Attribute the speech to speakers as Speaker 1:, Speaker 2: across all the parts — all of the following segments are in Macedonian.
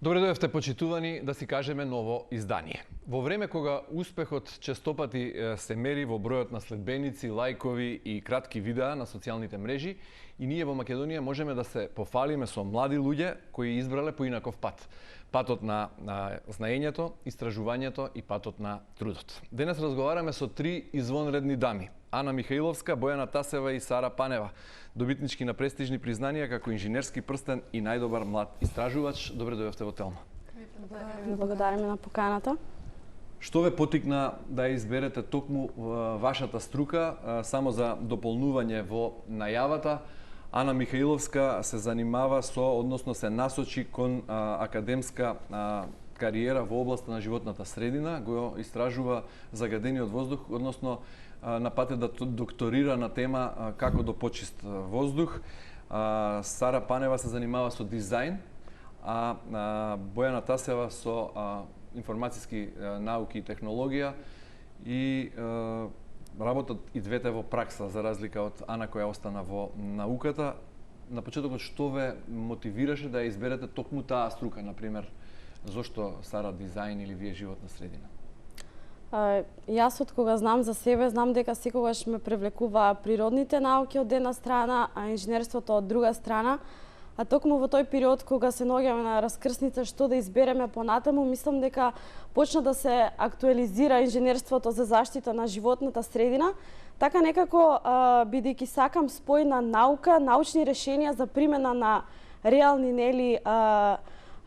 Speaker 1: Добре дојавте, почитувани, да си кажеме ново издание. Во време кога успехот честопати се мери во бројот на следбеници, лајкови и кратки видеа на социјалните мрежи, и ние во Македонија можеме да се пофалиме со млади луѓе кои избрале поинаков пат. Патот на знаењето, истражувањето и патот на трудот. Денес разговараме со три извонредни дами. Ана Михаиловска, Бојана Тасева и Сара Панева, добитнички на престижни признанија како инженерски прстен и најдобар млад истражувач. Добре дојавте во Телма.
Speaker 2: Благодариме на поканата.
Speaker 1: Што ве потикна да изберете токму вашата струка? Само за дополнување во најавата, Ана Михаиловска се занимава односно се насочи кон академска кариера во областа на животната средина, го истражува загадениот воздух, односно на пат е да докторира на тема како до почист воздух. Сара Панева се занимава со дизајн, а Бојана Тасева со информацијски науки и технологија и работат и двете во пракса, за разлика од Ана која остана во науката. На почетокот, што ве мотивираше да ја изберете токму таа струка, например, зошто Сара дизајн или вие животна средина?
Speaker 2: Јас од кога знам за себе, знам дека секогаш ме привлекува природните науки од една страна, а инженерството од друга страна. А токму во тој период кога се наоѓаме на раскрсница што да избереме понатаму, мислам дека почна да се актуализира инженерството за заштита на животната средина. Така некако, бидејќи сакам спој на наука, научни решенија за примена на реални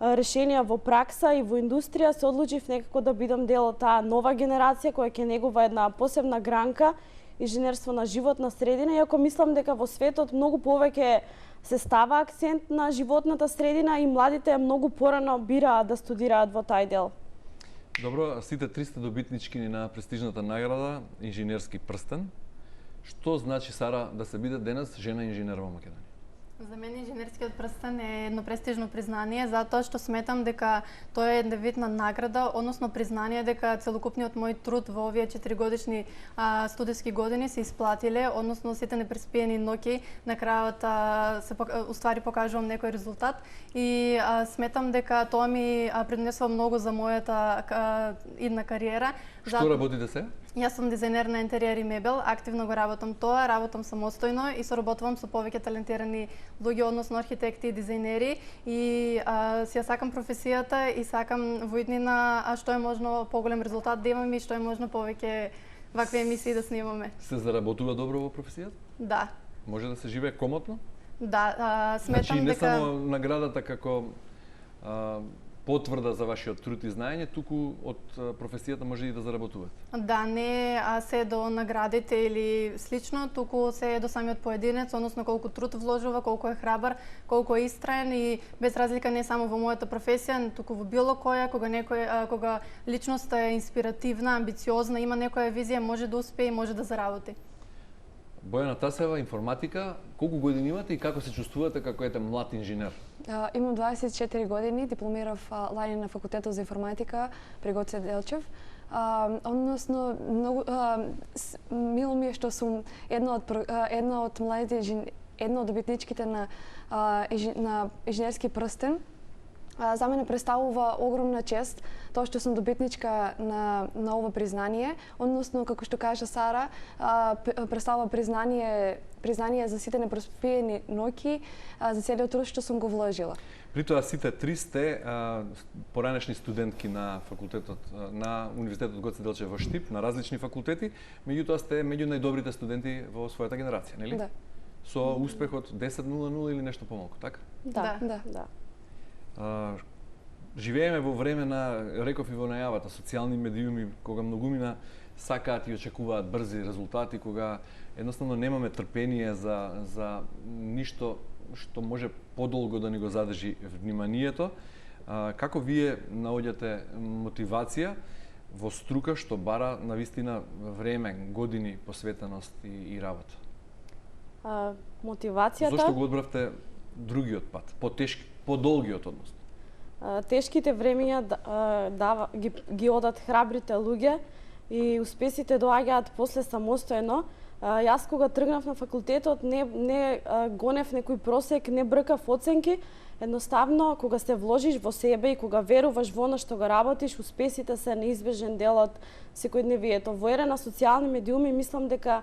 Speaker 2: решенија во пракса и во индустрија, се одлучив некако да бидам дел од таа нова генерација која ќе негува една посебна гранка инженерство на животна средина, иако мислам дека во светот многу повеќе се става акцент на животната средина и младите многу порано бираат да студираат во тај дел.
Speaker 1: Добро, сите три сте добитнички на престижната награда инженерски прстен. Што значи, Сара, да се биде денес жена инженер во Македонија?
Speaker 3: За мене инженерскиот прстен е едно престижно признание, затоа што сметам дека тоа е една вид на награда, односно признание дека целокупниот мој труд во овие 4-годишни студиски години се исплатиле, односно сите непреспиени ноќи на крајот уствари покажувам некој резултат и сметам дека тоа ми придонесува многу за мојата идна кариера.
Speaker 1: Што работите се?
Speaker 3: Јас сум дизајнер на интериер и мебел, активно го работам тоа, работам самостојно и соработувам со повеќе талентирани луѓе, односно архитекти и дизајнери и си ја сакам професијата и сакам во иднина што е можно поголем резултат да имаме и што е можно повеќе вакви емисии да снимаме.
Speaker 1: Се заработува добро во професијата?
Speaker 3: Да.
Speaker 1: Може да се живее комотно?
Speaker 3: Да, сметам
Speaker 1: значи, не
Speaker 3: дека
Speaker 1: само наградата како потврда за вашиот труд и знаење, туку од професијата може и да заработувате.
Speaker 3: Да, не се до наградите или слично, туку се до самиот поединец, односно колку труд вложува, колку е храбар, колку е истраен и без разлика не само во мојата професија, туку во било која, кога личноста е инспиративна, амбициозна, има некоја визија, може да успее и може да заработи.
Speaker 1: Бојана Тасева, информатика, колку години имате и како се чувствувате како млад инженер?
Speaker 4: Имам 24 години, дипломирав лајне на факултетот за информатика при Гоце Делчев. Односно, многу мило ми е што сум една од младите, една од добитничките на инженерски прстен. За мене представува огромна чест тоа што сум добитничка на ова признание, односно како што кажа Сара, представува признание за сите непроспиени ноќи, за целиот труд што сум го вложила.
Speaker 1: При тоа сите три сте поранешни студентки на факултетот на Универзитетот Гоце Делчев во Штип, на различни факултети, меѓутоа сте меѓу најдобрите студенти во својата генерација, нели?
Speaker 4: Да.
Speaker 1: Со успех од 10.00 или нешто помалку, така?
Speaker 2: Да.
Speaker 1: Живееме во време на, реков и во најавата, социјални медиуми, кога многумина сакаат и очекуваат брзи резултати, кога едноставно немаме трпение за ништо што може подолго да ни го задржи вниманието. Како вие наоѓате мотивација во струка што бара навистина време, години посветеност и работа?
Speaker 2: Мотивацијата...
Speaker 1: Зошто го одбравте другиот пат, подолгиот односно?
Speaker 2: Тешките времења ги одат храбрите луѓе и успесите доаѓаат после самостојно. Јас кога тргнав на факултетот не гонев некој просек, не бркав оценки, едноставно кога се вложиш во себе и кога веруваш во она што го работиш, успесите се неизбежен дел од секојдневието. Во ера на социјални медиуми мислам дека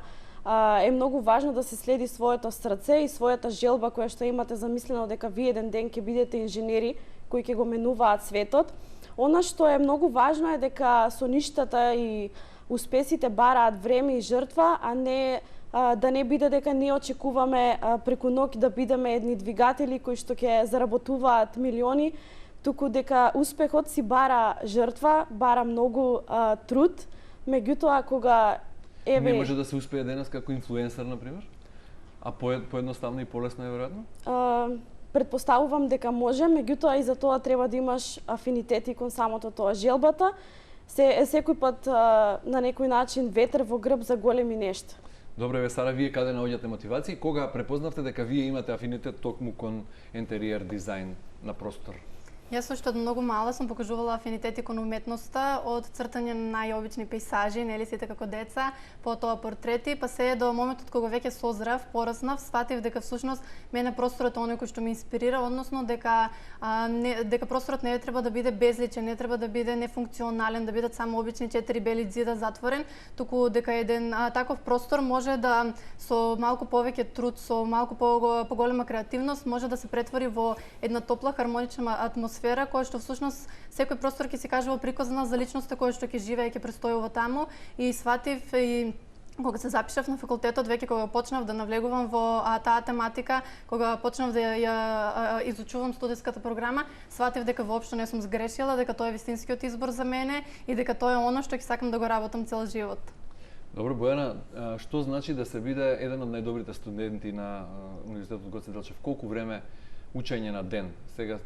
Speaker 2: е многу важно да се следи своето срце и својата желба која што имате замислено дека вие еден ден ќе бидете инженери кои ќе го менуваат светот. Она што е многу важно е дека со ништата и успесите бараат време и жртва, а не да не биде дека ние очекуваме преку ноќ да бидеме едни двигатели кои што ќе заработуваат милиони, туку дека успехот си бара жртва, бара многу труд. Меѓутоа кога
Speaker 1: Не може да се успее денес како инфлуенсер, например? А поедноставно и полесно е веројатно?
Speaker 2: Предпоставувам дека може, меѓутоа и за тоа треба да имаш афинитети кон самото тоа. Желбата секој пат на некој начин ветер во грб за големи нешта.
Speaker 1: Добре, Сара, вие каде наоѓате мотивација? Кога препознавте дека вие имате афинитет токму кон интериер дизајн на простор?
Speaker 3: Јас уште од многу мала сум покажувала афинитети кон уметноста, од цртање на најобични пејзажи, нели сите како деца, потоа портрети, па се до моментот кога веќе созрев, пораснав, сфатив дека всушност мене просторот е оној кој што ме инспирира, односно дека просторот не треба да биде безличен, не треба да биде нефункционален, да бидат само обични 4 бели ѕида затворен, туку дека еден таков простор може да со малку повеќе труд, со малку поголема креативност може да се претвори во една топла хармонична атмосфера која што всушност секој простор ќе се кажува приказна за личноста која што ќе живее и ќе престојува таму, и сватив и кога се запишав на факултетот, веќе кога почнав да навлегувам во таа тематика, кога почнав да ја изучувам студентската програма, сватив дека воопшто не сум сгрешила, дека тоа е вистинскиот избор за мене и дека тоа е оно што ќе сакам да го работам цел живот.
Speaker 1: Добро, Бојана, што значи да се биде еден од најдобрите студенти на Универзитетот Гоце Делчев? Колку време учење на ден? Сега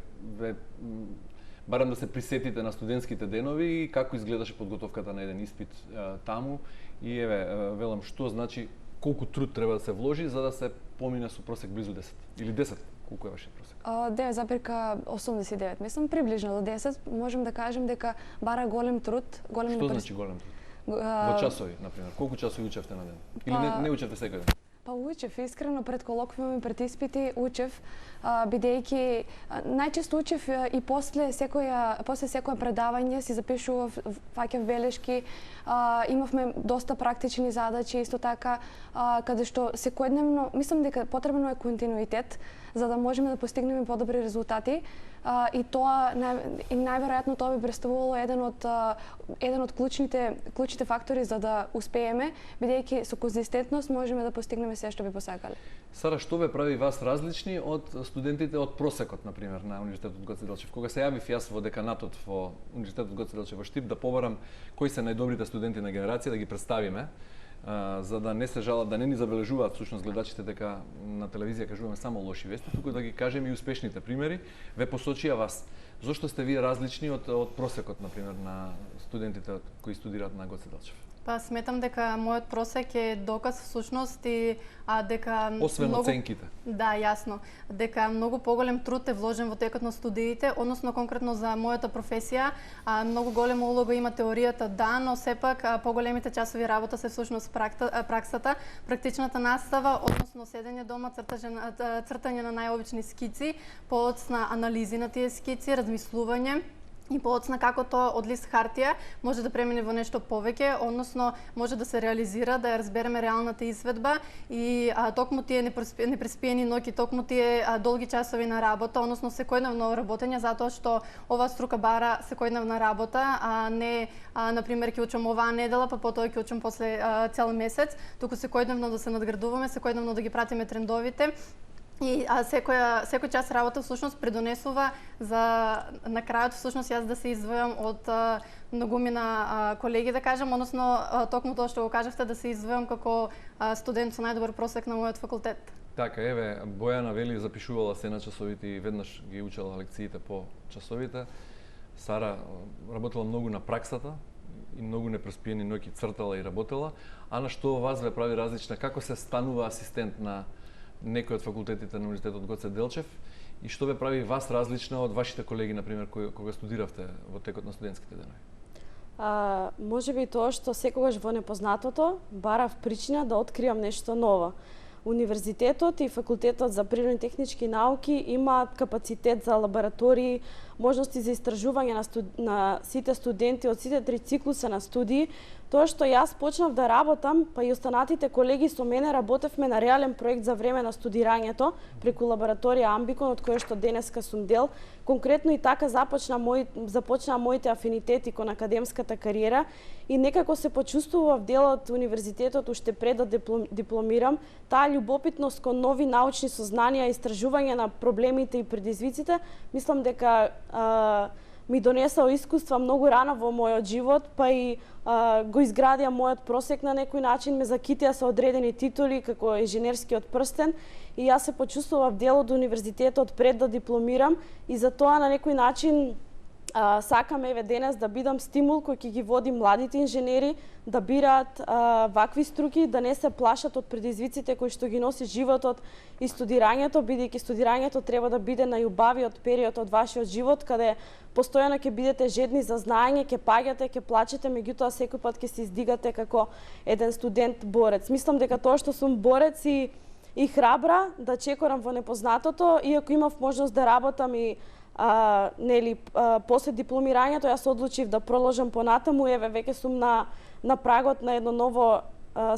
Speaker 1: барам да се присетите на студентските денови и како изгледаше подготовката на еден испит таму, и велам што значи колку труд треба да се вложи за да се помине со просек близу 10 или 10, колку е вашиот просек?
Speaker 4: 9,89, мислам приближно до 10, можем да кажем дека бара голем труд,
Speaker 1: Што значи голем труд? Во часови, например, колку часови учевте на ден? Или не учевте секој ден?
Speaker 4: Па учев, искрено, пред колоквиуми, пред испити учев, бидејќи најчесто учев и после секоја предавање си запишував, фаќав белешки, имавме доста практични задачи, исто така, каде што секојдневно, мислам дека потребно е континуитет, за да можеме да постигнеме подобри резултати, и тоа и најверојатно тоа би представувало еден од клучните фактори за да успееме, бидејќи со конзистентност можеме да постигнеме се што би посакале.
Speaker 1: Сара, што ве прави вас различни од студентите од просекот, например, на Универзитетот Гоце Делчев? Кога се јавив јас во деканатот во Универзитетот Гоце Делчев во Штип да побарам кои се најдобрите студенти на генерација, да ги представиме, за да не се жалат, да не ни забележуваат всушност гледачите дека на телевизија кажуваме само лоши вести, туку да ги кажеме и успешните примери, ве посочија вас. Зошто сте вие различни од просекот, например, на студентите кои студираат на Гоце Делчев?
Speaker 3: Па сметам дека мојот просек е доказ всушност и дека
Speaker 1: освен оценките.
Speaker 3: Да, јасно. Дека многу поголем труд е вложен во текот на студиите, односно конкретно за мојата професија, многу голема улога има теоријата, да, но сепак поголемите часови работа се всушност праксата, практичната настава, односно седење дома, цртање на најобични скици, подоцна анализи на тие скици, размислување, и подоцна како тоа од лист хартија може да премине во нешто повеќе, односно може да се реализира, да ја разбереме реалната изведба и токму тие непреспиени ноќи, токму тие долги часови на работа, односно секојдневно работење, затоа што оваа струка бара секојдневна работа, а не например ќе учам оваа недела, па потоа ќе учам после цел месец, туку секојдневно да се надградуваме, секојдневно да ги пратиме трендовите. И секој час работа всушност предонесува за на крајот всушност јас да се издвојам од многумина колеги, да кажам, односно токму тоа што го кажавте, да се издвојам како студент со најдобар просек на мојот факултет.
Speaker 1: Така, Бојана вели запишувала се на часовите и веднаш ги учела лекциите по часовите. Сара работела многу на праксата и многу непреспиени ноќи цртала и работела. Ана, што вас ве прави различна? Како се станува асистент на некој од факултетите на Универзитетот Гоце Делчев и што ве прави вас различна од вашите колеги, например, кога студиравте во текот на студентските денови?
Speaker 2: Можеби тоа што секогаш во непознатото барав причина да откриам нешто ново. Универзитетот и факултетот за природни технички науки имаат капацитет за лаборатории, можности за истражување на сите студенти од сите 3 циклуса на студии. Тоа што јас почнав да работам, па и останатите колеги со мене работевме на реален проект за време на студирањето преку лабораторија Амбикон, од која што денеска сум дел. Конкретно и така започнаа моите афинитети кон академската кариера и некако се почувствував дел од универзитетот уште пред да дипломирам. Таа љубопитност кон нови научни сознанија, истражување на проблемите и предизвиците, мислам дека ми донесao искуства многу рано во мојот живот, па и го изградија мојот просек на некој начин, ме закитија со одредени титули како инженерскиот прстен и јас се почувствував дел од универзитетот пред да дипломирам и затоа на некој начин сакам еве денес да бидам стимул кој ќе ги води младите инженери да бираат вакви струки, да не се плашат од предизвиците кои што ги носи животот и студирањето, бидејќи студирањето треба да биде најубавиот период од вашиот живот, каде постојано ќе бидете жедни за знаење, ќе паѓате, ќе плачете, меѓутоа секој пат ќе се издигате како еден студент борец. Мислам дека тоа што сум борец и храбра да чекорам во непознатото, иако имав можност да работам и после дипломирањето, јас одлучив да проложам понатаму, еве веќе сум на прагот на едно ново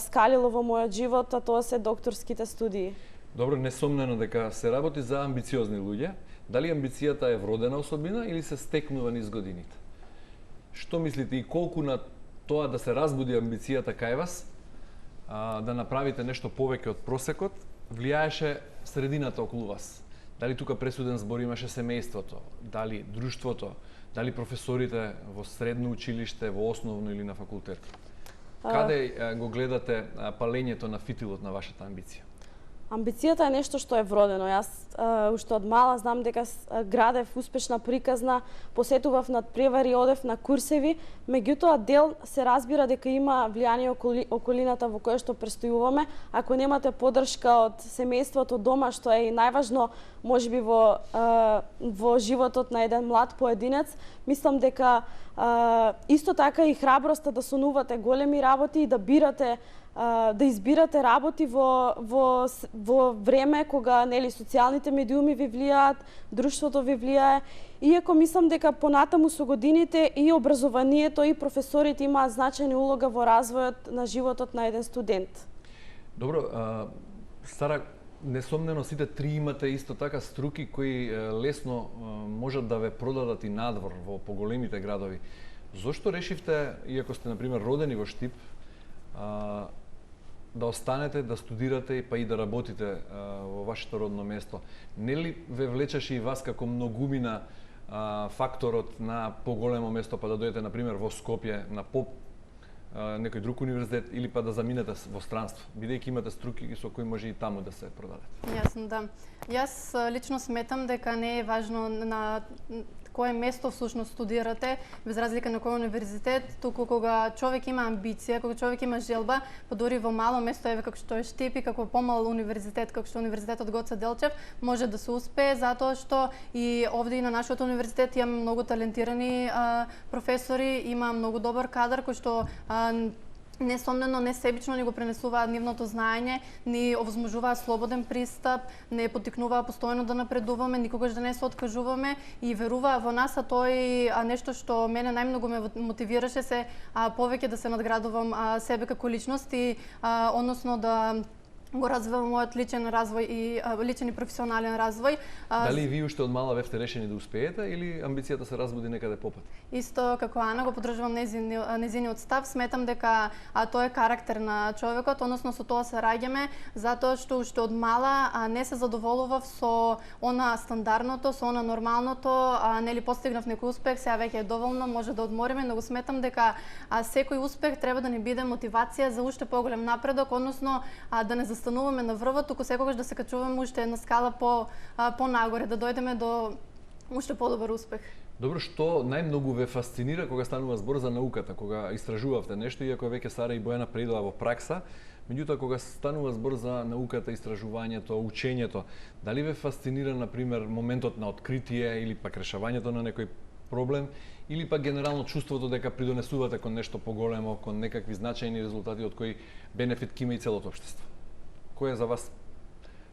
Speaker 2: скалило во мојот живот, а тоа се докторските студии.
Speaker 1: Добро, несомнено дека се работи за амбициозни луѓе. Дали амбицијата е вродена особина или се стекнува низ годините? Што мислите и колку на тоа да се разбуди амбицијата кај вас, да направите нешто повеќе од просекот, влијаеше средината околу вас? Дали тука пресуден збор имаше семејството, дали друштвото, дали професорите во средно училиште, во основно или на факултет? Каде го гледате палењето на фитилот на вашата амбиција?
Speaker 2: Амбицијата е нешто што е вродено. Јас уште од мала знам дека градев успешна приказна, посетував надпревари, одев на курсеви, меѓутоа дел се разбира дека има влијание околината во која што престојуваме. Ако немате поддршка од семејството дома, што е и најважно можеби во животот на еден млад поединец, мислам дека исто така и храброста да сонувате големи работи и да бирате да избирате работи во време кога нели социјалните медиуми ви влијаат, друштвото ви влијае. Иако мислам дека понатаму со годините и образованието и професорите имаат значајна улога во развојот на животот на еден студент.
Speaker 1: Добро, Сара, несомнено сите три имате исто така струки кои лесно можат да ве продадат и надвор во поголемите градови. Зошто решивте, иако сте например родени во Штип, да останете, да студирате па и да работите во вашето родно место? Нели ве влечеше и вас како многумина факторот на поголемо место, па да дојдете например во Скопје на некој друг универзитет или па да заминете во странство, бидејќи имате струки со кои може и таму да се продадете?
Speaker 3: Јасно, да. Јас лично сметам дека не е важно на кое место всушност студирате, без разлика на кој универзитет, туку кога човек има амбиција, кога човек има желба, па дури во мало место, еве како што е Штип и како помал универзитет, како што универзитетот Гоце Делчев, може да се успее затоа што и овде и на нашиот универзитет имаме многу талентирани професори, има многу добар кадар кој што несомнено, несебично ни го пренесуваат нивното знаење, ни овозможуваат слободен пристап, не поттикнуваа постојано да напредуваме, никогаш да не се откажуваме и веруваа во нас, а тоа е нешто што мене најмногу ме мотивираше се повеќе да се надградувам себе како личност и односно да го развивам мојот личен развој и личен и професионален развој.
Speaker 1: Дали и ви уште од мала бевте решени да успеете или амбицијата се разбуди некаде попат?
Speaker 3: Исто како Ана, го поддржувам незиниот став. Сметам дека тоа е карактер на човекот, односно со тоа се раѓаме, затоа што уште од мала не се задоволував со она стандардното, со она нормалното, нели постигнав некој успех, сега веќе е доволно, може да одмориме, но го сметам дека секој успех треба да ни биде мотивација за уште поголем напредок, односно да не застануваме на врвот, туку секогаш да се качуваме уште една скала по нагоре, да дојдеме до уште подобар успех.
Speaker 1: Добро, што најмногу ве фасцинира кога станува збор за науката, кога истражувавте нешто, иако веќе Сара и Бојана предува во пракса, меѓутоа кога станува збор за науката, истражувањето, учењето, дали ве фасцинира, например, моментот на откритие или пак решавањето на некој проблем, или пак генерално чувството дека придонесувате кон нешто поголемо, кон некакви значајни резултати од кои бенефит ќе има и целото општество? Кој е за вас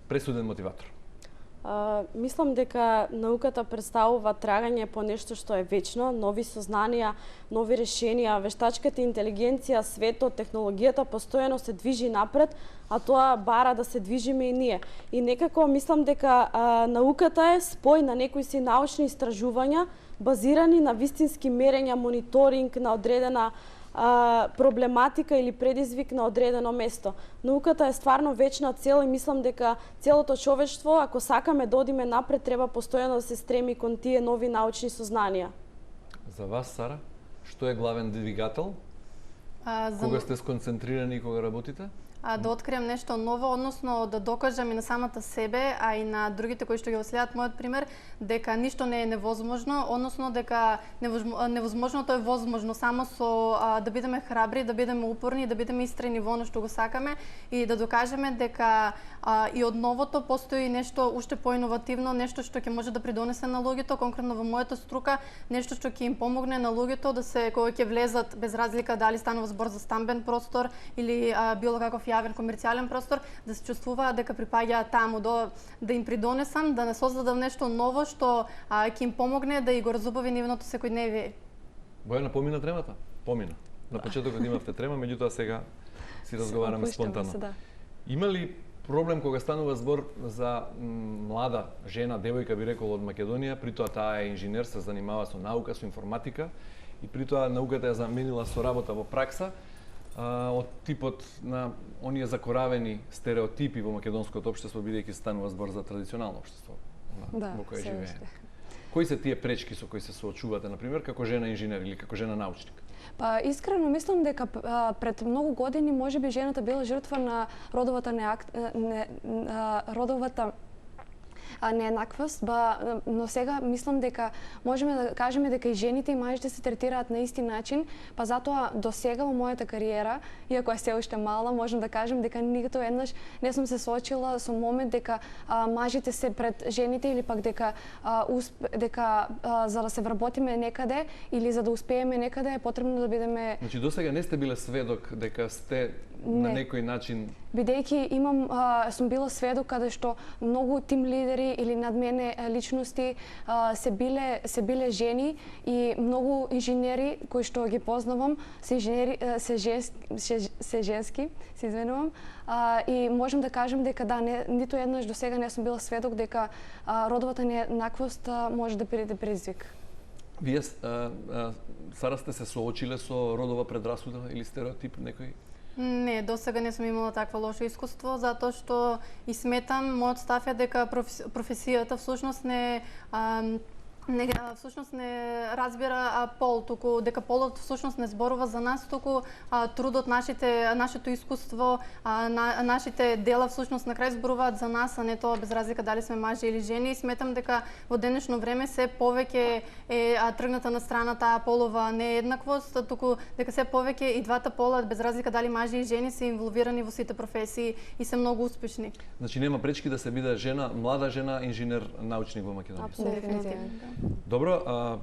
Speaker 1: пресуден мотиватор?
Speaker 2: Мислам дека науката представува трагање по нешто што е вечно, нови сознанија, нови решенија, вештачката интелигенција, светот, технологијата постојано се движи напред, а тоа бара да се движиме и ние. И некако мислам дека науката е спој на некои си научни истражувања, базирани на вистински мерења, мониторинг на одредена проблематика или предизвик на одредено место. Науката е стварно вечна цел и мислам дека целото човештво, ако сакаме да одиме напред, треба постојано да се стреми кон тие нови научни сознанија.
Speaker 1: За вас, Сара, што е главен двигател? Кога сте сконцентрирани и кога работите?
Speaker 3: Да открием нешто ново, односно да докажам и на самата себе, а и на другите кои што ги следат мојот пример, дека ништо не е невозможно, односно дека невозможното е возможно, само со да бидеме храбри, да бидеме упорни, да бидеме истрени во оно што го сакаме и да докажеме дека и од новото постои нешто уште поиновативно, нешто што ќе може да придонесе на луѓето, конкретно во мојата струка, нешто што ќе им помогне на луѓето да се кога ќе влезат без разлика дали станува збор за стамбен простор или било каков јавен комерцијален простор, да се чувствуваат дека припаѓаат таму, да им придонесам, да не создадам нешто ново што ќе им помогне да и го разубави нивното секојдневие.
Speaker 1: Бојана, помина тремата? Помина. На почетокот имавте трема, меѓутоа сега си разговараме спонтано. Има ли проблем кога станува збор за млада жена, девојка би рекол од Македонија, притоа таа е инженер, се занимава со наука, со информатика и притоа науката ја заменила со работа во пракса, од типот на оние закоравени стереотипи во македонското општество, бидејќи станува збор за традиционално општество во кое живееме. Кои се тие пречки со кои се соочувате, например, како жена инженер или како жена научник?
Speaker 4: Па искрено мислам дека пред многу години можеби жената била жртва на родовата нееднаквост, но сега мислам дека можеме да кажеме дека и жените и мажите се третираат на исти начин, па затоа до сега во мојата кариера, иако е се уште мала, можам да кажем дека ниту еднаш не сум се соочила со момент дека мажите се пред жените или пак дека за да се вработиме некаде или за да успееме некаде е потребно да бидеме.
Speaker 1: Значи до сега не сте биле сведок дека сте на некој начин.
Speaker 4: Бидејќи сум била сведок каде што многу тим лидери или над мене личности се биле жени и многу инженери кои што ги познавам се женски, се извинувам. И можам да кажем дека ниту еднаш до сега не сум била сведок дека родовата нееднаквост може да биде предизвик.
Speaker 1: Вие, Сара, сте се соочиле со родова предрасуда или стереотип некој?
Speaker 3: Не, до сега не сум имала такво лошо искуство, затоа што и сметам, мојот став е дека професијата всушност не разбира пол, туку дека полот всушност не зборува за нас, туку трудот, нашето искуство, нашите дела всушност на крај зборуваат за нас, а не тоа без разлика дали сме мажи или жени. И сметам дека во денешно време се повеќе е тргната на страна таа полова нееднаквост, туку дека се повеќе и двата пола без разлика дали мажи и жени се инволвирани во сите професии и се многу успешни.
Speaker 1: Значи нема пречки да се биде жена, млада жена инженер, научник во Македонија.
Speaker 3: Апсолутно.
Speaker 1: Добро,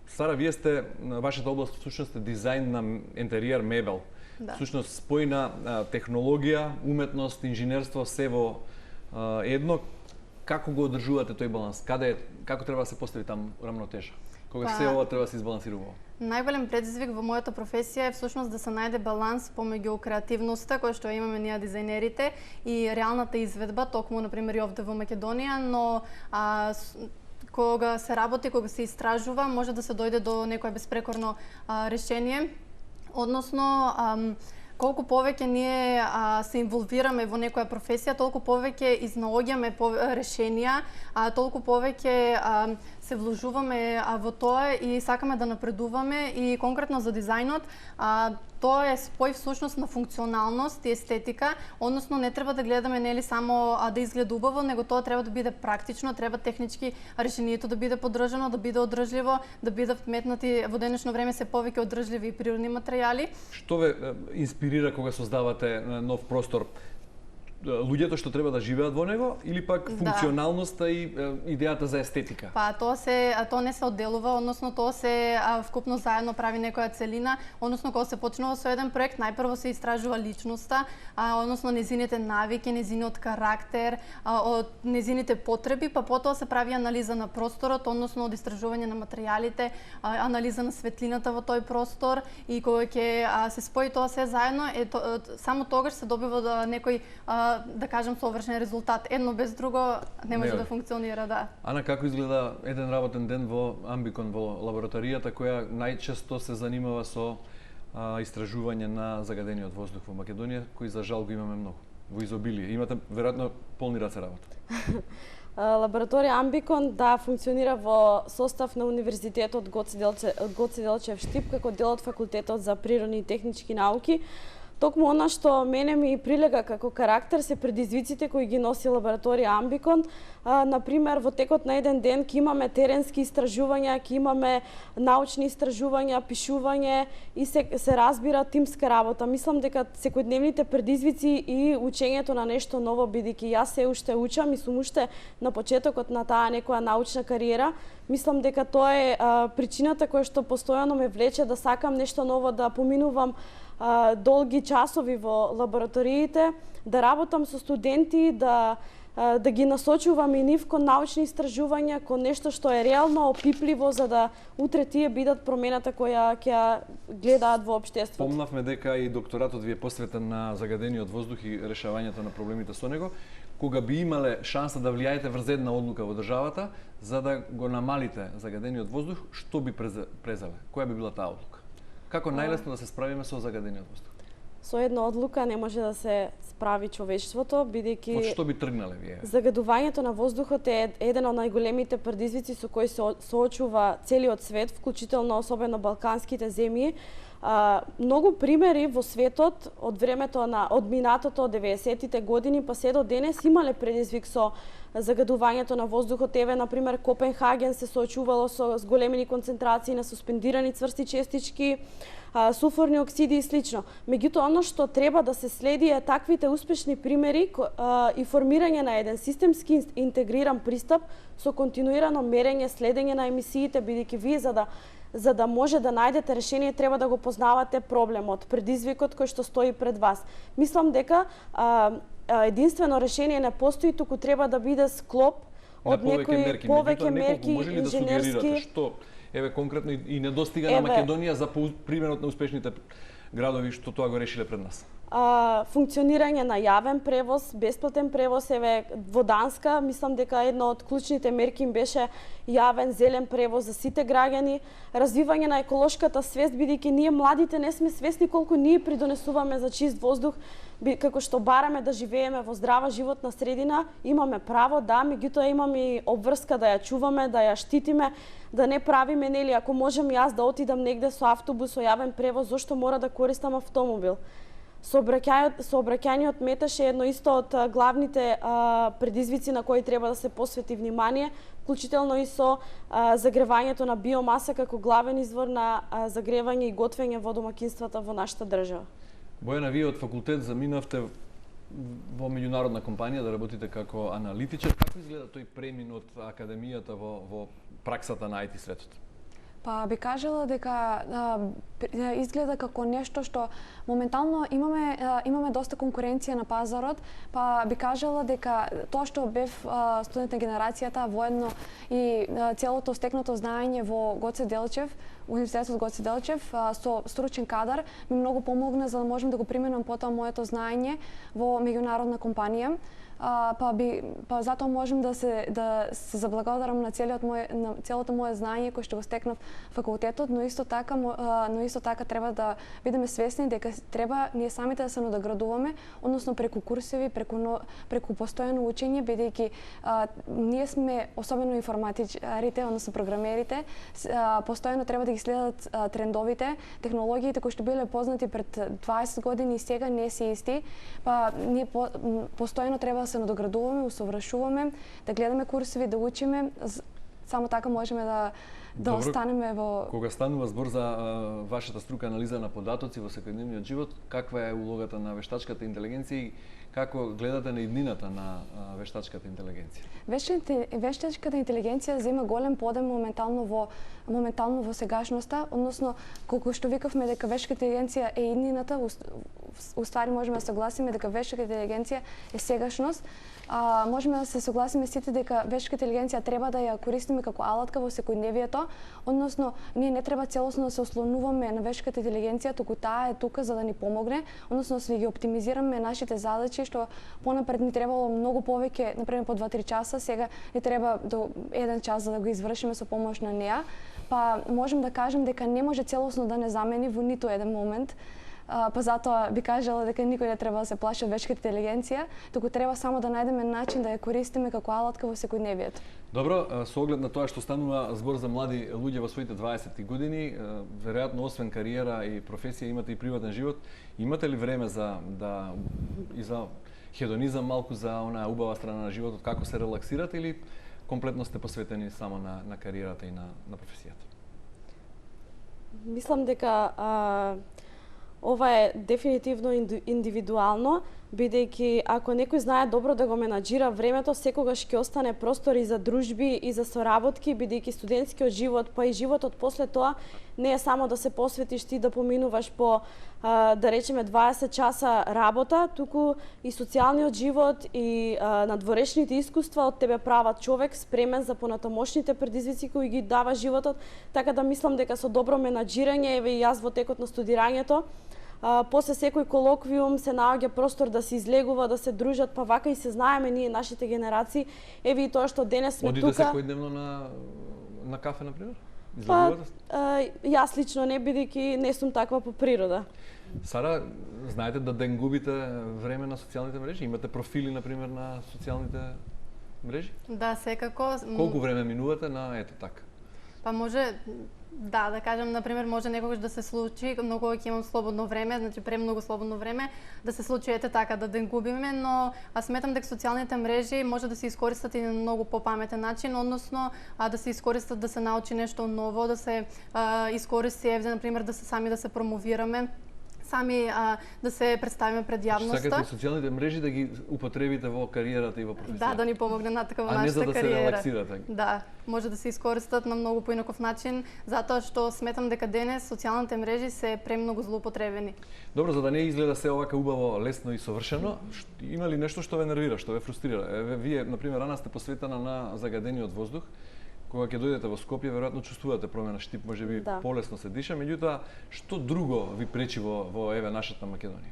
Speaker 1: Сара, вие сте, вашата област всушност е дизајн на интериер мебел.
Speaker 3: Да.
Speaker 1: Всушност спојна технологија, уметност, инженерство, се во едно. Како го одржувате тој баланс? Како треба да се постави там рамнотежа? Кога се ова треба да се избалансирува?
Speaker 3: Најголем предизвик во мојата професија е всушност да се најде баланс помеѓу креативноста која што имаме ние дизајнерите и реалната изведба, токму например и овде во Македонија, но кога се работи, кога се истражува, може да се дојде до некое безпрекорно решение. Односно, колку повеќе ние се инволвираме во некоја професија, толку повеќе изнаоѓаме решенија, толку повеќе се вложуваме во тоа и сакаме да напредуваме. И конкретно за дизајнот, тоа е спој всушност на функционалност и естетика, односно не треба да гледаме нели само да изгледа убаво, него тоа треба да биде практично, треба технички решението да биде поддржано, да биде одржливо, да бидат вметнати во денешно време се повеќе одржливи и природни материјали.
Speaker 1: Што ве инспирира кога создавате нов простор? луѓето што треба да живеат во него или пак функционалноста и идејата за естетика?
Speaker 3: Па тоа не се одделува, односно тоа се вкупно заедно прави некоја целина, односно кога се почнува со еден проект, најпрво се истражува личноста, односно незините навики, незиниот карактер, од незините потреби, па потоа се прави анализа на просторот, односно од истражување на материјалите, анализа на светлината во тој простор и кога ќе се спои тоа се заедно, само тогаш се добива некој да кажем совршен резултат. Едно без друго не може да функционира, да.
Speaker 1: Ана, како изгледа еден работен ден во Амбикон, во лабораторијата која најчесто се занимава со истражување на загадениот воздух во Македонија, кој за жал го имаме многу, во изобилие. Имате веројатно полни раце работа.
Speaker 2: Лабораторија Амбикон функционира во состав на Универзитетот Гоце Делчев Штип како дел од Факултетот за природни и технички науки. Токму она што мене ми прилега како карактер се предизвиците кои ги носи лабораторија Амбикон. Например, во текот на еден ден ќе имаме теренски истражувања, ќе имаме научни истражувања, пишување и се разбира тимска работа. Мислам дека секојдневните предизвици и учењето на нешто ново, бидејќи јас се уште учам и сум уште на почетокот на таа некоја научна кариера, мислам дека тоа е причината која што постојано ме влече да сакам нешто ново, да поминувам долги часови во лабораториите, да работам со студенти, да ги насочувам и нив кон научни истражувања, кон нешто што е реално опипливо, за да утре тие бидат промената која ќе гледаат во општеството.
Speaker 1: Помнавме дека и докторатот ви е посветен на загадениот воздух и решавањето на проблемите со него. Кога би имале шанса да влијаете врз една одлука во државата за да го намалите загадениот воздух, што би презеле? Која би била таа одлука? Како најлесно да се справиме со загадениот воздух?
Speaker 2: Со една одлука не може да се справи човештвото, бидејќи
Speaker 1: од што би тргнале вие?
Speaker 2: Загадувањето на воздухот е еден од најголемите предизвици со кои се соочува целиот свет, вклучително особено балканските земји. Многу примери во светот од времето од минатото, од 90-тите години па се до денес имале предизвик со загадувањето на воздухот. Еве, например, Копенхаген се соочувало со големини концентрации на суспендирани цврсти честички, сулфурни оксиди и слично. Меѓутоа, оно што треба да се следи е таквите успешни примери и формирање на еден системски интегриран пристап со континуирано мерење, следење на емисиите, бидејќи вие за да може да најдете решение треба да го познавате проблемот, предизвикот кој што стои пред вас. Мислам дека единствено решение не постои, туку треба да биде склоп од некои повеќе мерки инженерски.
Speaker 1: Што еве конкретно и недостига на Македонија за примерот на успешните градови што тоа го решиле пред нас?
Speaker 2: Функционирање на јавен превоз, бесплатен превоз, еве во Данска, мислам дека едно од клучните мерки им беше јавен зелен превоз за сите граѓани, развивање на еколошката свест, бидејќи ние младите не сме свесни колку ние придонесуваме за чист воздух, како што бараме да живееме во здрава животна средина, имаме право, да, меѓутоа имаме и обврска да ја чуваме, да ја штитиме, да не правиме, нели, ако можам јас да отидам негде со автобус, со јавен превоз, зошто мора да користам автомобил? Сообраќајниот метеж е едно исто од главните предизвици на кои треба да се посвети внимание, вклучително и со загревањето на биомаса како главен извор на загревање и готвење во домакинствата во нашата држава.
Speaker 1: Бојана, вие од факултет заминавте во меѓународна компанија да работите како аналитичар. Како изгледа тој премин од академијата во праксата на IT светот?
Speaker 4: Па би кажала дека изгледа како нешто што моментално имаме доста конкуренција на пазарот, па би кажала дека тоа што бев студент на генерацијата, воедно и целото стекнато знаење во Гоце Делчев, Универзитетот Гоце Делчев со стручен кадар ми многу помогна за да можам да го применам потоа моето знаење во меѓународна компанија. Па затоа можам да се заблагодарам на целото мое знаење кој што го стекнав факултетот, но исто така треба да бидеме свесни дека треба ние самите да се надоградуваме, односно преку курсеви, преку постојано учење, бидејќи ние сме, особено информатичарите, односно програмерите, постојано треба да ги следат трендовите, технологиите кои што биле познати пред 20 години и сега не се исти, па ние постојано треба се надоградуваме, усовршуваме, да гледаме курсови, да учиме, само така можеме да останеме во...
Speaker 1: Кога станува збор за вашата струка анализа на податоци во секојдневниот живот, каква е улогата на вештачката интелигенција и Како гледате на иднината на вештачката интелигенција?
Speaker 4: Вештачката интелигенција зема голем подем моментално во сегашноста, односно колку што викавме дека вештачката интелигенција е иднината, уствари можеме да согласиме дека вештачката интелигенција е сегашност. Можеме да се согласиме сите дека вештачката интелигенција треба да ја користиме како алатка во секојдневието, односно ние не треба целосно да се ослонуваме на вештачката интелигенција, туку таа е тука за да ни помогне, односно да ги оптимизираме нашите задачи што понапред ни требало многу повеќе, например по 2-3 часа, сега ни треба до 1 час за да го извршиме со помош на неа. Па можем да кажем дека не може целосно да не замени во ниту еден момент. Па затоа би кажала дека никој не треба да се плаши од вештачката интелигенција, туку треба само да најдеме начин да ја користиме како алатка во секојдневието.
Speaker 1: Добро, со оглед на тоа што станува збор за млади луѓе во своите 20 години, веројатно освен кариера и професија имате и приватен живот, имате ли време за хедонизам малку, за онаа убава страна на животот, како се релаксирате или комплетно сте посветени само на кариерата и на професијата?
Speaker 2: Мислам дека ова е дефинитивно индивидуално, бидејќи ако некој знае добро да го менаџира времето, секогаш ќе остане простор и за дружби и за соработки, бидејќи студентскиот живот, па и животот после тоа не е само да се посветиш ти да поминуваш по да речеме 20 часа работа, туку и социјалниот живот и надворешните искуства од тебе прават човек спремен за понатамошните предизвици кои ги дава животот, така да мислам дека со добро менаџирање, еве и јас во текот на студирањето, после секој колоквиум се наоѓа простор да се излегува, да се дружат, па вака и се знаеме ние нашите генерации. Еве и тоа што денес сме тука.
Speaker 1: Одите секојдневно на кафе на пример?
Speaker 2: Јас лично не, бидејќи не сум таква по природа.
Speaker 1: Сара, знаете да ден губите време на социјалните мрежи? Имате профили на пример на социјалните мрежи?
Speaker 3: Да, секако.
Speaker 1: Колку време минувате на ето така?
Speaker 3: Па може да кажам, например, може некогаш да се случи, многу ќе имам слободно време, значи премногу слободно време, да се случи ете така, да ден губиме, но сметам дека социјалните мрежи може да се искористат и на многу попаметен начин, односно да се искористат да се научи нешто ново, да се искористи, еве, например, да се сами да се промовираме, сами да се представиме пред јавноста.
Speaker 1: Сакате социјалните мрежи да ги употребите во кариерата и во професијата?
Speaker 3: Да, да ни помогне на такава нашата кариера.
Speaker 1: А не за да се релаксирате?
Speaker 3: Да, може да се искористат на многу поинаков начин, затоа што сметам дека денес социјалните мрежи се премногу злоупотребени.
Speaker 1: Добро, за да не изгледа се овака убаво, лесно и совршено, има ли нешто што ве нервира, што ве фрустрира? Еве, вие, например, рана сте посветена на загадениот воздух. Кога ќе дојдете во Скопје, веројатно чувствувате промена штип, можеби полесно се диша, меѓутоа, што друго ви пречи во еве нашата Македонија?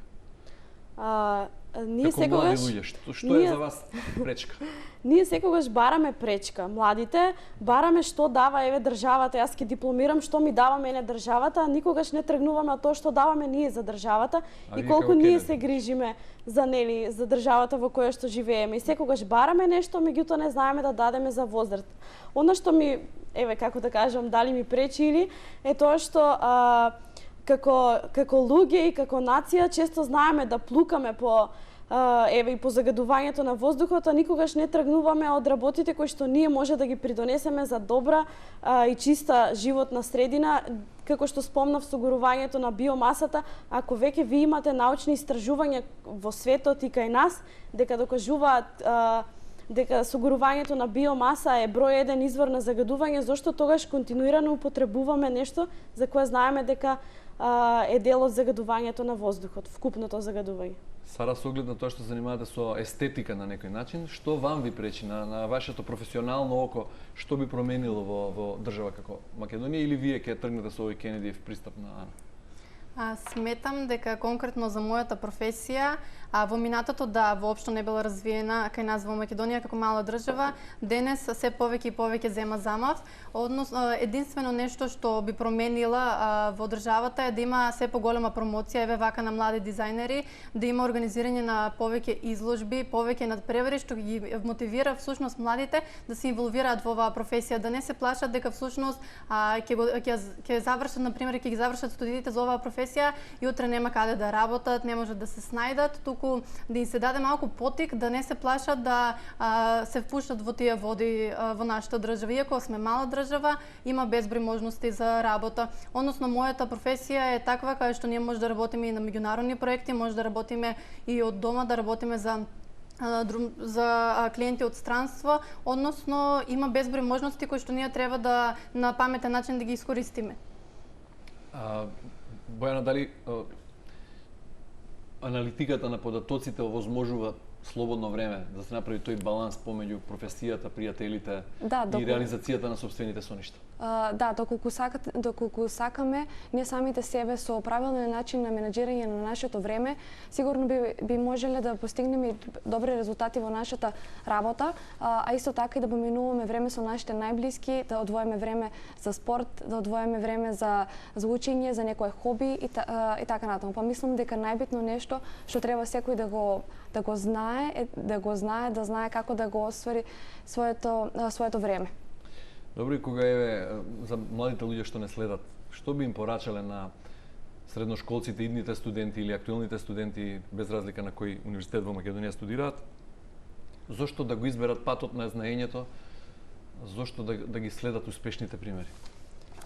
Speaker 2: Ние
Speaker 1: секогаш млади луѓе, што е за вас пречка?
Speaker 2: Ние секогаш бараме пречка. Младите бараме што дава еве државата. Јас ќе дипломирам, што ми дава мене државата, а никогаш не тргнуваме од тоа што даваме ние за државата и колку ние се грижиме за нели, за државата во која што живееме. И секогаш бараме нешто, меѓутоа не знаеме да дадеме за возврат. Она што ми, еве како да кажам, дали ми пречи или е тоа што како луѓе и како нација често знаеме да плукаме по еве и по загадувањето на воздухот, а никогаш не тргнуваме од работите кои што ние може да ги придонесеме за добра и чиста животна средина, како што спомнав со горувањето на биомасата. Ако веќе ви имате научни истражувања во светот и кај нас дека докажуваат дека согорувањето на биомаса е број 1 извор на загадување, зошто тогаш континуирано употребуваме нешто за кое знаеме дека е дел од загадувањето на воздухот, вкупното загадување.
Speaker 1: Сара, со оглед на тоа што занимавате со естетика на некој начин, што вам ви пречи на вашето професионално око, што би променило во држава како Македонија, или вие ќе тргнете со овој Кенедиев пристап на Ана?
Speaker 3: Сметам дека конкретно за мојата професија, во минатото воопшто не била развиена кај нас во Македонија како мала држава, денес се повеќе и повеќе зема замав. Односно, единствено нешто што би променила во државата е да има се поголема промоција, еве вака на млади дизајнери, да има организирање на повеќе изложби, повеќе надпревари што ги мотивира всушност младите да се инволвираат во оваа професија, да не се плашат дека всушност ќе завршат, на пример, ќе ги завршат студиите за оваа професија професија и утре нема каде да работат, не можат да се снајдат, туку да им се даде малку потик да не се плашат да се впуштат во тие води во нашата држава. Иако сме мала држава, има безброј можности за работа. Односно, мојата професија е таква кај што ние може да работиме и на меѓународни проекти, може да работиме и од дома, да работиме за клиенти од странство, односно има безброј можности кои што ние треба да на паметен начин да ги искористиме.
Speaker 1: Бојана, дали аналитиката на податоците овозможува слободно време да се направи тој баланс помеѓу професијата, пријателите и реализацијата на сопствените соништа?
Speaker 4: Да, доколку сакаме, ние самите себе со правилен начин на менаџирање на нашето време, сигурно би можеле да постигнеме добри резултати во нашата работа, а исто така и да поминуваме време со нашите најблиски, да одвоиме време за спорт, да одвоиме време за учење, за некое хоби и така натаму. Па мислам дека најбитно нешто што треба секој да го знае како да го оствари своето време.
Speaker 1: Добро, и кога за младите луѓе што не следат, што би им порачале на средношколците, идните студенти или актуелните студенти, без разлика на кој универзитет во Македонија студираат, зошто да го изберат патот на знаењето, зошто да ги следат успешните примери?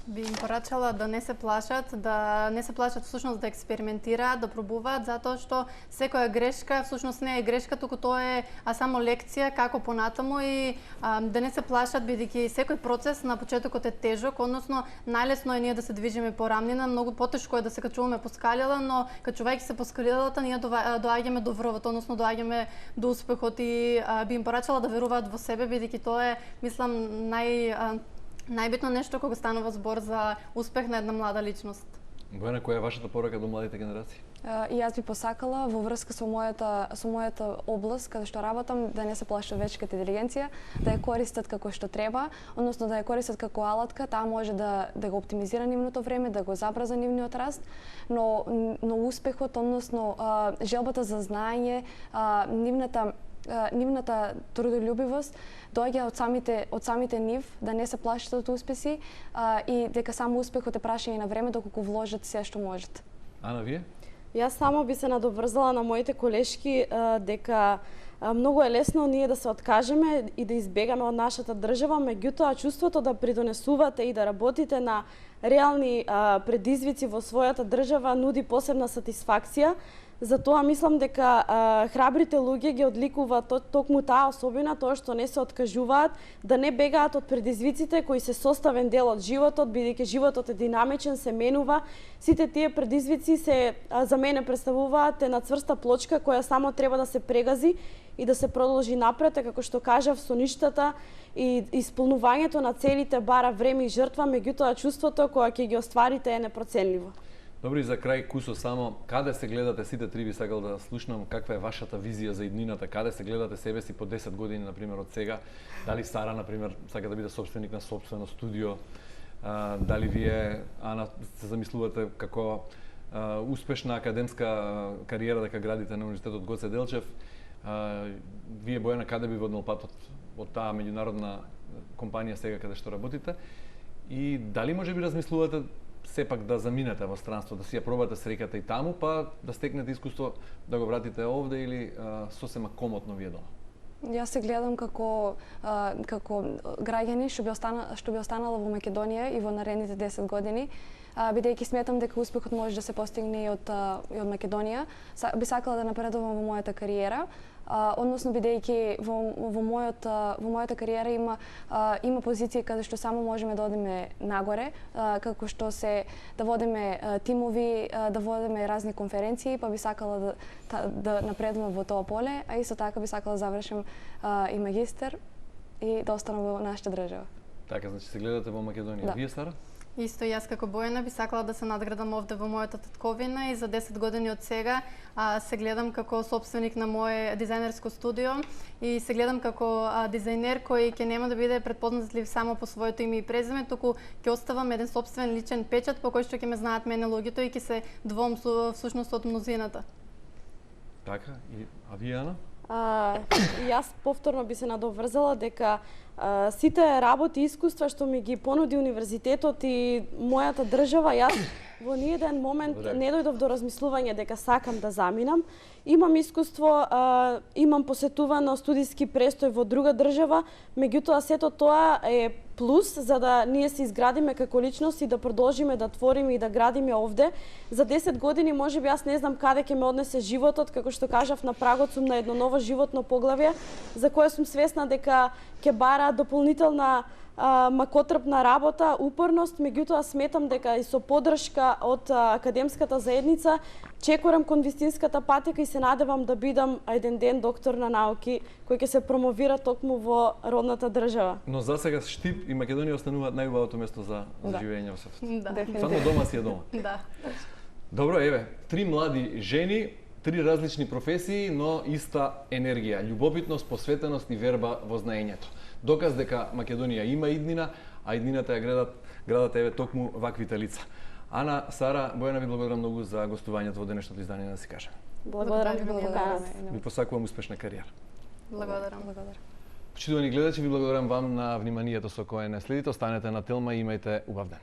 Speaker 3: Би им порачала да не се плашат всушност да експериментираат, да пробуваат, затоа што секоја грешка всушност не е грешка, туку тоа е само лекција како понатаму и да не се плашат, бидејќи секој процес на почетокот е тежок, односно најлесно е ние да се движиме по рамнина, многу потешко е да се качуваме по скалила, но качувајќи се по скалилата ние доаѓаме до врвот, односно доаѓаме до успехот и би им порачала да веруваат во себе, бидејќи тоа е, мислам, најбитно нешто кога станува збор за успех на една млада личност.
Speaker 1: Бојана, која е вашата порака до младите генерации?
Speaker 4: И јас би посакала во врска со мојата област каде што работам да не се плашат вештата интелигенција, да ја користат како што треба, односно да ја користат како алатка, таа може да го оптимизира нивното време, да го забрза нивниот раст, но успехот, односно желбата за знаење, нивната трудолюбивост доаѓа од самите нив, да не се плашат од успеси и дека само успехот е прашање на време доколку вложат се што можат.
Speaker 1: Ана, вие?
Speaker 2: Јас само би се надоврзала на моите колешки дека многу е лесно ние да се откажеме и да избегаме од нашата држава, меѓутоа чувството да придонесувате и да работите на реални предизвици во својата држава нуди посебна сатисфакција. Затоа мислам дека храбрите луѓе ги одликува токму таа особина, тоа што не се откажуваат, да не бегаат од предизвиците кои се составен дел од животот, бидејќи животот е динамичен, се менува. Сите тие предизвици за мене представуваат една цврста плочка која само треба да се прегази и да се продолжи напред, како што кажав, со ништата и исполнувањето на целите бара време и жртва, меѓутоа чувството кога ќе ги остварите е непроценливо.
Speaker 1: Добри, за крај Кусо, само каде се гледате сите три, би сакал да слушнам каква е вашата визија за иднината, каде се гледате себе си по 10 години, например, од сега, дали Сара, например, сака да биде собственик на собствено студио, дали вие, Ана, се замислувате како успешна академска кариера дека градите на Универзитетот Гоце Делчев, вие, Бојана, каде би воднал патот од таа меѓународна компанија сега каде што работите, и дали може би размислувате сепак да заминете во странство, да си ја пробате среќата и таму, па да стекнете искуство да го вратите овде или сосема комотно вие дома?
Speaker 4: Јас се гледам како граѓани што би останала во Македонија и во наредните 10 години, бидејќи сметам дека успехот може да се постигне и од Македонија. Би сакала да напредувам во мојата кариера, односно бидејќи во мојата кариера има позиции каде што само можеме да одиме нагоре, како што да водиме тимови, да водиме разни конференции, па би сакала да напредувам во тоа поле, а исто така би сакала да завршам и магистер и да останам во нашата држава.
Speaker 1: Така, значи се гледате во Македонија.
Speaker 4: Да.
Speaker 1: Вие, Сара?
Speaker 3: Исто јас како Бојана би сакала да се надградам овде во мојата татковина и за 10 години од сега се гледам како собственик на моје дизајнерско студио и се гледам како дизајнер кој ќе нема да биде препознатлив само по своето име и презиме, туку ќе оставам еден собствен личен печат по кој што ќе ме знаат мене луѓето и ќе се двом всушност од мнозината.
Speaker 1: Така, а вие, Ана?
Speaker 2: Јас повторно би се надоврзала дека сите работи и искуства што ми ги понуди универзитетот и мојата држава, јас во ниеден момент
Speaker 1: Добре.
Speaker 2: не дојдов до размислување дека сакам да заминам. Имам искуство, имам посетувано студиски престој во друга држава, меѓутоа сето тоа е плюс за да ние се изградиме како личност и да продолжиме да твориме и да градиме овде. За 10 години можеби јас не знам каде ќе ме однесе животот, како што кажав, на прагот сум на едно ново животно поглавје, за кое сум свесна дека ќе бара дополнителна макотрпна работа, упорност, меѓутоа сметам дека и со поддршка од академската заедница чекорам кон вистинската патека и се надевам да бидам еден ден доктор на науки кој ќе се промовира токму во родната држава.
Speaker 1: Но за сега Штип и Македонија остануваат најубавото место за живење во свет.
Speaker 3: Да.
Speaker 1: Стварно дома си е дома.
Speaker 3: Да.
Speaker 1: Добро, еве, 3 млади жени, 3 различни професии, но иста енергија, љубопитност, посветеност и верба во знаењето. Доказ дека Македонија има иднина, а иднината ја градат еве токму ваквите лица. Ана, Сара, Бојана, ви благодарам многу за гостувањето во денешното издание на Си кажем.
Speaker 2: Благодарам ви
Speaker 3: Благодарам.
Speaker 2: поканата.
Speaker 1: Ви посакувам успешна кариера.
Speaker 3: Благодарам.
Speaker 1: Почитувани гледачи, ви благодарам вам на вниманието со кое не следите. Останете на Телма и имајте убав ден.